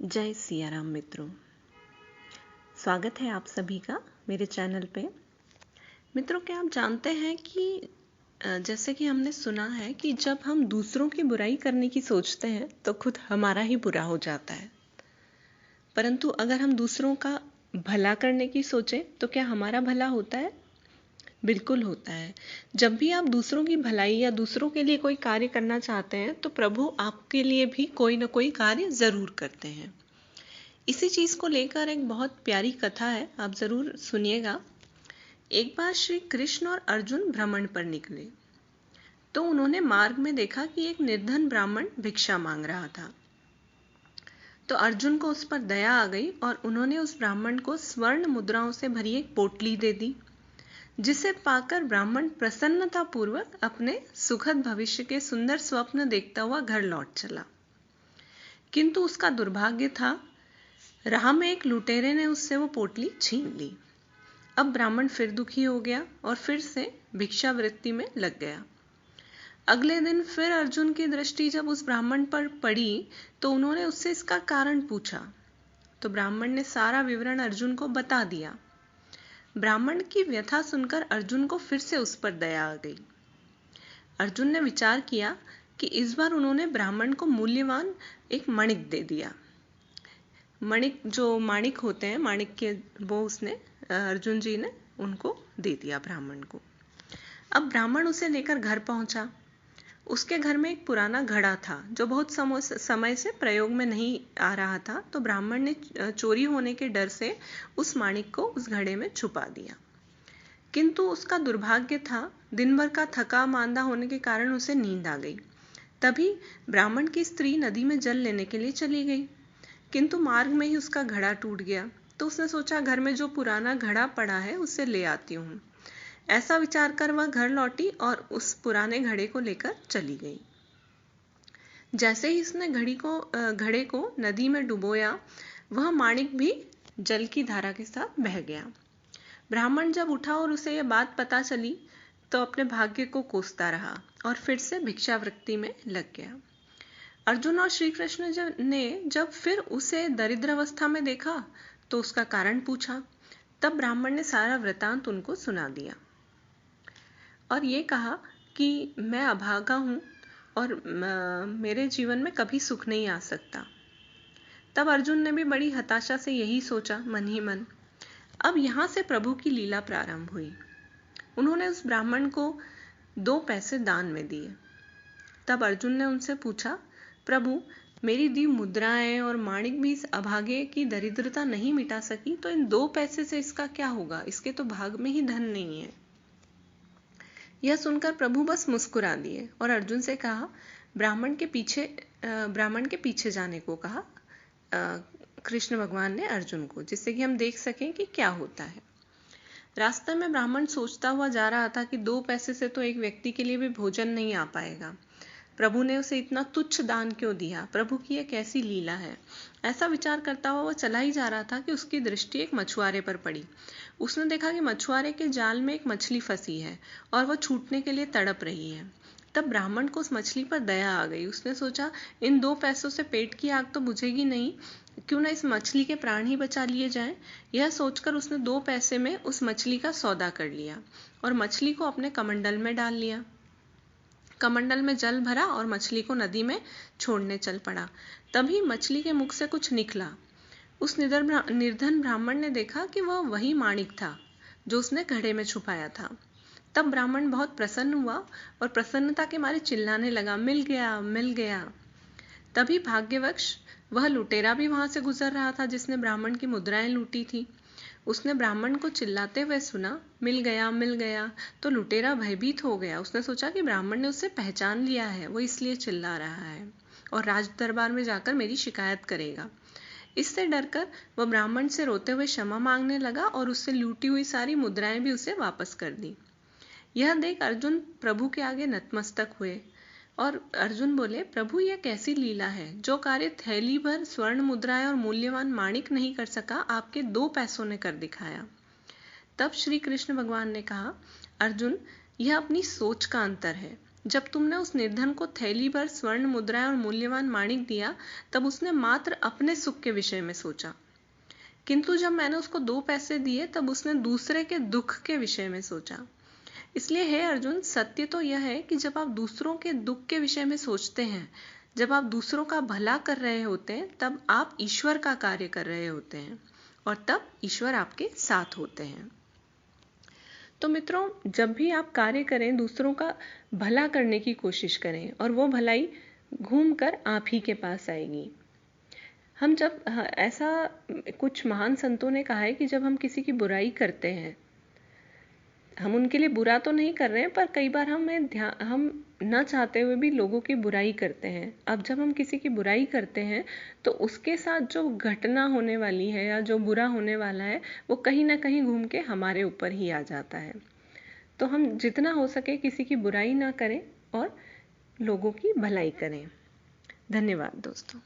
जय सिया राम मित्रों, स्वागत है आप सभी का मेरे चैनल पे। मित्रों, क्या आप जानते हैं कि जैसे कि हमने सुना है कि जब हम दूसरों की बुराई करने की सोचते हैं तो खुद हमारा ही बुरा हो जाता है, परंतु अगर हम दूसरों का भला करने की सोचें तो क्या हमारा भला होता है? बिल्कुल होता है। जब भी आप दूसरों की भलाई या दूसरों के लिए कोई कार्य करना चाहते हैं तो प्रभु आपके लिए भी कोई ना कोई कार्य जरूर करते हैं। इसी चीज को लेकर एक बहुत प्यारी कथा है, आप जरूर सुनिएगा। एक बार श्री कृष्ण और अर्जुन भ्रमण पर निकले तो उन्होंने मार्ग में देखा कि एक निर्धन ब्राह्मण भिक्षा मांग रहा था। तो अर्जुन को उस पर दया आ गई और उन्होंने उस ब्राह्मण को स्वर्ण मुद्राओं से भरी एक पोटली दे दी, जिसे पाकर ब्राह्मण प्रसन्नता पूर्वक अपने सुखद भविष्य के सुंदर स्वप्न देखता हुआ घर लौट चला। किंतु उसका दुर्भाग्य था, राह में एक लुटेरे ने उससे वो पोटली छीन ली। अब ब्राह्मण फिर दुखी हो गया और फिर से भिक्षावृत्ति में लग गया। अगले दिन फिर अर्जुन की दृष्टि जब उस ब्राह्मण पर पड़ी तो उन्होंने उससे इसका कारण पूछा। तो ब्राह्मण ने सारा विवरण अर्जुन को बता दिया। ब्राह्मण की व्यथा सुनकर अर्जुन को फिर से उस पर दया आ गई। अर्जुन ने विचार किया कि इस बार उन्होंने ब्राह्मण को मूल्यवान एक मणिक दे दिया। मणिक, जो माणिक होते हैं, माणिक के वो उसने अर्जुन जी ने उनको दे दिया ब्राह्मण को। अब ब्राह्मण उसे लेकर घर पहुंचा। उसके घर में एक पुराना घड़ा था जो बहुत समय से प्रयोग में नहीं आ रहा था। तो ब्राह्मण ने चोरी होने के डर से उस माणिक को उस घड़े में छुपा दिया। किंतु उसका दुर्भाग्य था, दिन भर का थका मांदा होने के कारण उसे नींद आ गई। तभी ब्राह्मण की स्त्री नदी में जल लेने के लिए चली गई, किंतु मार्ग में ही उसका घड़ा टूट गया। तो उसने सोचा, घर में जो पुराना घड़ा पड़ा है उसे ले आती हूँ। ऐसा विचार कर वह घर लौटी और उस पुराने घड़े को लेकर चली गई। जैसे ही उसने घड़े को नदी में डुबोया, वह माणिक भी जल की धारा के साथ बह गया। ब्राह्मण जब उठा और उसे यह बात पता चली तो अपने भाग्य को कोसता रहा और फिर से भिक्षावृत्ति में लग गया। अर्जुन और श्री कृष्ण ने जब फिर उसे दरिद्र अवस्था में देखा तो उसका कारण पूछा। तब ब्राह्मण ने सारा वृतांत उनको सुना दिया और ये कहा कि मैं अभागा हूं और मेरे जीवन में कभी सुख नहीं आ सकता। तब अर्जुन ने भी बड़ी हताशा से यही सोचा मन ही मन। अब यहां से प्रभु की लीला प्रारंभ हुई। उन्होंने उस ब्राह्मण को 2 पैसे दान में दिए। तब अर्जुन ने उनसे पूछा, प्रभु, मेरी दी मुद्राएं और माणिक भी इस अभागे की दरिद्रता नहीं मिटा सकी, तो इन 2 पैसे से इसका क्या होगा? इसके तो भाग में ही धन नहीं है। यह सुनकर प्रभु बस मुस्कुरा दिए और अर्जुन से कहा, ब्राह्मण के पीछे जाने को कहा कृष्ण भगवान ने अर्जुन को, जिससे कि हम देख सकें कि क्या होता है। रास्ते में ब्राह्मण सोचता हुआ जा रहा था कि 2 पैसे से तो एक व्यक्ति के लिए भी भोजन नहीं आ पाएगा। प्रभु ने उसे इतना तुच्छ दान क्यों दिया? प्रभु की यह कैसी लीला है? ऐसा विचार करता हुआ वह चला ही जा रहा था कि उसकी दृष्टि एक मछुआरे पर पड़ी। उसने देखा कि मछुआरे के जाल में एक मछली फंसी है और वह छूटने के लिए तड़प रही है। तब ब्राह्मण को उस मछली पर दया आ गई। उसने सोचा, इन 2 पैसों से पेट की आग तो बुझेगी नहीं, क्यों ना इस मछली के प्राण ही बचा लिए जाएं। यह सोचकर उसने 2 पैसे में उस मछली का सौदा कर लिया और मछली को अपने कमंडल में डाल लिया। कमंडल में जल भरा और मछली को नदी में छोड़ने चल पड़ा। तभी मछली के मुख से कुछ निकला। उस निर्धन ब्राह्मण ने देखा कि वह वही माणिक था जो उसने घड़े में छुपाया था। तब ब्राह्मण बहुत प्रसन्न हुआ और प्रसन्नता के मारे चिल्लाने लगा, मिल गया, मिल गया। तभी भाग्यवश वह लुटेरा भी वहां से गुजर रहा था जिसने ब्राह्मण की मुद्राएं लूटी थी। उसने ब्राह्मण को चिल्लाते हुए सुना, मिल गया, मिल गया। तो लुटेरा भयभीत हो गया। उसने सोचा कि ब्राह्मण ने उसे पहचान लिया है, वो इसलिए चिल्ला रहा है और राज दरबार में जाकर मेरी शिकायत करेगा। इससे डरकर वह ब्राह्मण से रोते हुए क्षमा मांगने लगा और उससे लूटी हुई सारी मुद्राएं भी उसे वापस कर दी। यह देख अर्जुन प्रभु के आगे नतमस्तक हुए और अर्जुन बोले, प्रभु, यह कैसी लीला है? जो कार्य थैली भर स्वर्ण मुद्राएं और मूल्यवान माणिक नहीं कर सका, आपके 2 पैसों ने कर दिखाया। तब श्री कृष्ण भगवान ने कहा, अर्जुन, यह अपनी सोच का अंतर है। जब तुमने उस निर्धन को थैली भर स्वर्ण मुद्राएं और मूल्यवान माणिक दिया, तब उसने मात्र अपने सुख के विषय में सोचा, किंतु जब मैंने उसको 2 पैसे दिए तब उसने दूसरे के दुख के विषय में सोचा। इसलिए हे अर्जुन, सत्य तो यह है कि जब आप दूसरों के दुख के विषय में सोचते हैं, जब आप दूसरों का भला कर रहे होते हैं, तब आप ईश्वर का कार्य कर रहे होते हैं और तब ईश्वर आपके साथ होते हैं। तो मित्रों, जब भी आप कार्य करें, दूसरों का भला करने की कोशिश करें और वो भलाई घूमकर आप ही के पास आएगी। हम जब ऐसा कुछ महान संतों ने कहा है कि जब हम किसी की बुराई करते हैं, हम उनके लिए बुरा तो नहीं कर रहे हैं, पर कई बार हम न चाहते हुए भी लोगों की बुराई करते हैं। अब जब हम किसी की बुराई करते हैं तो उसके साथ जो घटना होने वाली है या जो बुरा होने वाला है, वो कहीं ना कहीं घूम के हमारे ऊपर ही आ जाता है। तो हम जितना हो सके किसी की बुराई ना करें और लोगों की भलाई करें। धन्यवाद दोस्तों।